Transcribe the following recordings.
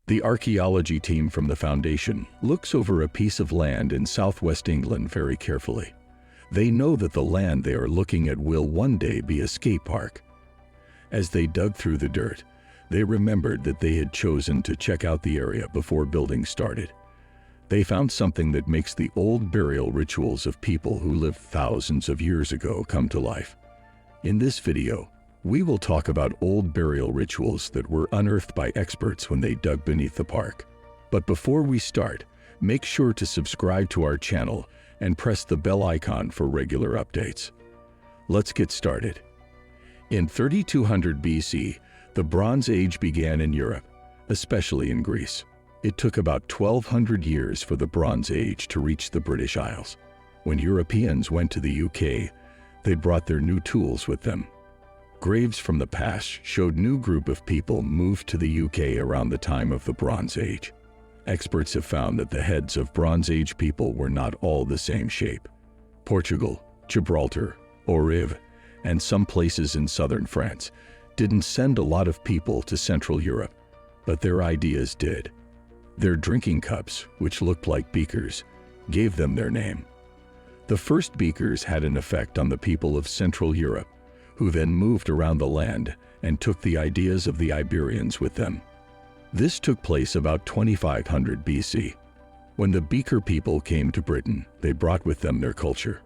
The archaeology team from the Foundation looks over a piece of land in southwest England very carefully. They know that the land they are looking at will one day be a skate park. As they dug through the dirt, they remembered that they had chosen to check out the area before building started. They found something that makes the old burial rituals of people who lived thousands of years ago come to life. In this video, we will talk about old burial rituals that were unearthed by experts when they dug beneath the park. But before we start, make sure to subscribe to our channel and press the bell icon for regular updates. Let's get started. In 3200 BC, the Bronze Age began in Europe, especially in Greece. It took about 1200 years for the Bronze Age to reach the British Isles. When Europeans went to the UK, they brought their new tools with them. Graves from the past showed new group of people moved to the UK around the time of the Bronze Age. Experts have found that the heads of Bronze Age people were not all the same shape. Portugal, Gibraltar, Orivie, and some places in southern France didn't send a lot of people to Central Europe, but their ideas did. Their drinking cups, which looked like beakers, gave them their name. The first beakers had an effect on the people of Central Europe, who then moved around the land and took the ideas of the Iberians with them. This took place about 2500 BC. When the beaker people came to Britain, they brought with them their culture.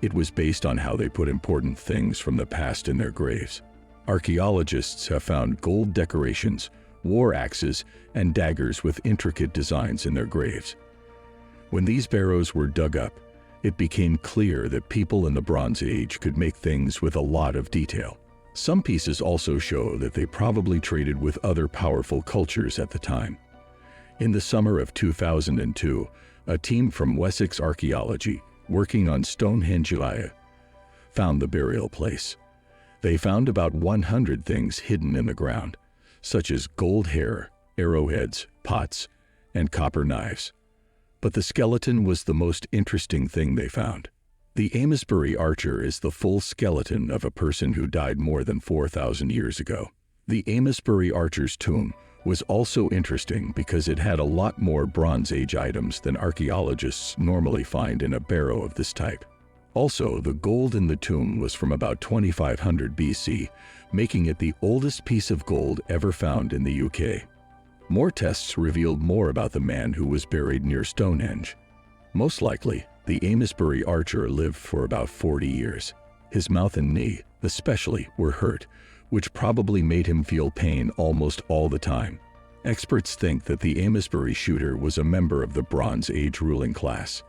It was based on how they put important things from the past in their graves. Archaeologists have found gold decorations, war axes, and daggers with intricate designs in their graves. When these barrows were dug up, it became clear that people in the Bronze Age could make things with a lot of detail. Some pieces also show that they probably traded with other powerful cultures at the time. In the summer of 2002, a team from Wessex Archaeology, working on Stonehenge, found the burial place. They found about 100 things hidden in the ground, such as gold hair, arrowheads, pots, and copper knives. But the skeleton was the most interesting thing they found. The Amesbury archer is the full skeleton of a person who died more than 4,000 years ago. The Amesbury archer's tomb was also interesting because it had a lot more Bronze Age items than archaeologists normally find in a barrow of this type. Also, the gold in the tomb was from about 2500 BC, making it the oldest piece of gold ever found in the UK. More tests revealed more about the man who was buried near Stonehenge. Most likely, the Amesbury archer lived for about 40 years. His mouth and knee, especially, were hurt, which probably made him feel pain almost all the time. Experts think that the Amesbury shooter was a member of the Bronze Age ruling class.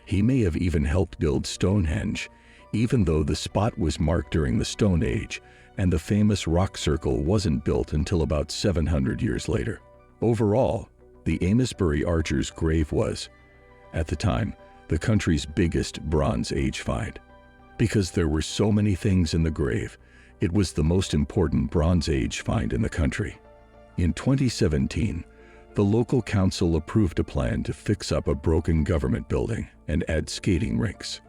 He may have even helped build Stonehenge, even though the spot was marked during the Stone Age, and the famous rock circle wasn't built until about 700 years later. Overall, the Amesbury archer's grave was, at the time, the country's biggest Bronze Age find. Because there were so many things in the grave, it was the most important Bronze Age find in the country. In 2017, the local council approved a plan to fix up a broken government building and add skating rinks.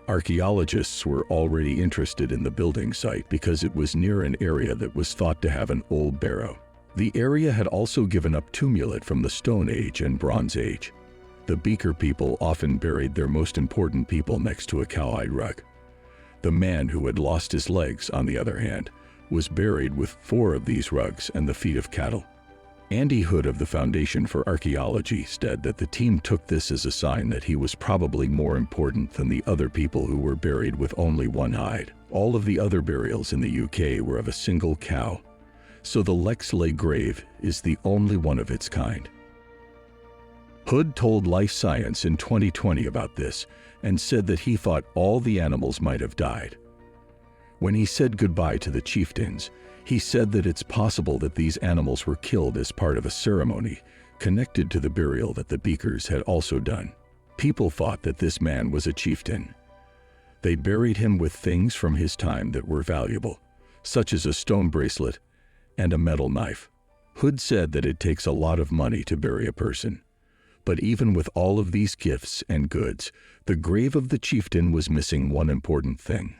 Archaeologists were already interested in the building site because it was near an area that was thought to have an old barrow. The area had also given up tumuli from the Stone Age and Bronze Age. The beaker people often buried their most important people next to a cowhide rug. The man who had lost his legs, on the other hand, was buried with 4 of these rugs and the feet of cattle. Andy Hood of the Foundation for Archaeology said that the team took this as a sign that he was probably more important than the other people who were buried with only one hide. All of the other burials in the UK were of a single cow, so the Lexley grave is the only one of its kind. Hood told Life Science in 2020 about this and said that he thought all the animals might have died. When he said goodbye to the chieftains, he said that it's possible that these animals were killed as part of a ceremony connected to the burial that the beakers had also done. People thought that this man was a chieftain. They buried him with things from his time that were valuable, such as a stone bracelet and a metal knife. Hood said that it takes a lot of money to bury a person. But even with all of these gifts and goods, the grave of the chieftain was missing one important thing.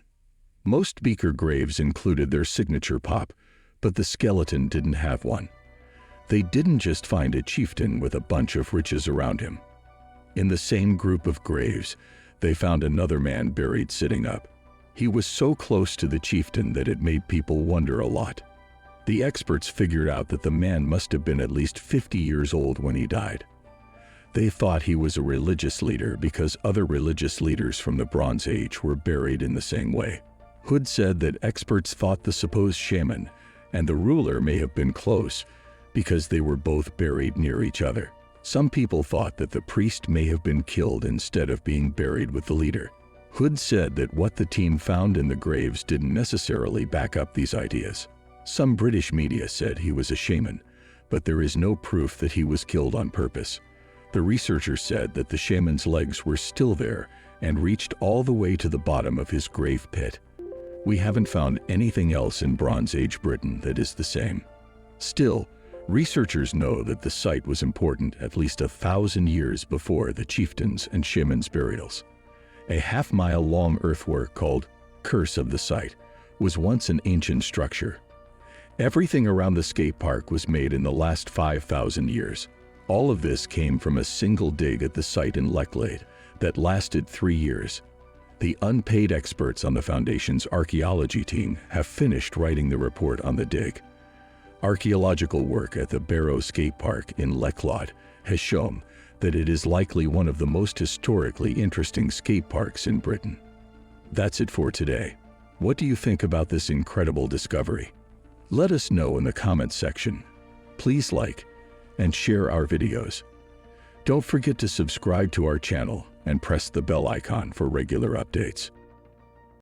Most beaker graves included their signature pop, but the skeleton didn't have one. They didn't just find a chieftain with a bunch of riches around him. In the same group of graves, they found another man buried sitting up. He was so close to the chieftain that it made people wonder a lot. The experts figured out that the man must have been at least 50 years old when he died. They thought he was a religious leader because other religious leaders from the Bronze Age were buried in the same way. Hood said that experts thought the supposed shaman and the ruler may have been close because they were both buried near each other. Some people thought that the priest may have been killed instead of being buried with the leader. Hood said that what the team found in the graves didn't necessarily back up these ideas. Some British media said he was a shaman, but there is no proof that he was killed on purpose. The researchers said that the shaman's legs were still there and reached all the way to the bottom of his grave pit. We haven't found anything else in Bronze Age Britain that is the same. Still, researchers know that the site was important at least 1,000 years before the chieftains' and shamans' burials. A half-mile-long earthwork called Curse of the Site was once an ancient structure. Everything around the skate park was made in the last 5,000 years. All of this came from a single dig at the site in Lechlade that lasted 3 years. The unpaid experts on the Foundation's archaeology team have finished writing the report on the dig. Archaeological work at the Barrow Skate Park in Lechlade has shown that it is likely one of the most historically interesting skate parks in Britain. That's it for today. What do you think about this incredible discovery? Let us know in the comments section. Please like and share our videos. Don't forget to subscribe to our channel and press the bell icon for regular updates.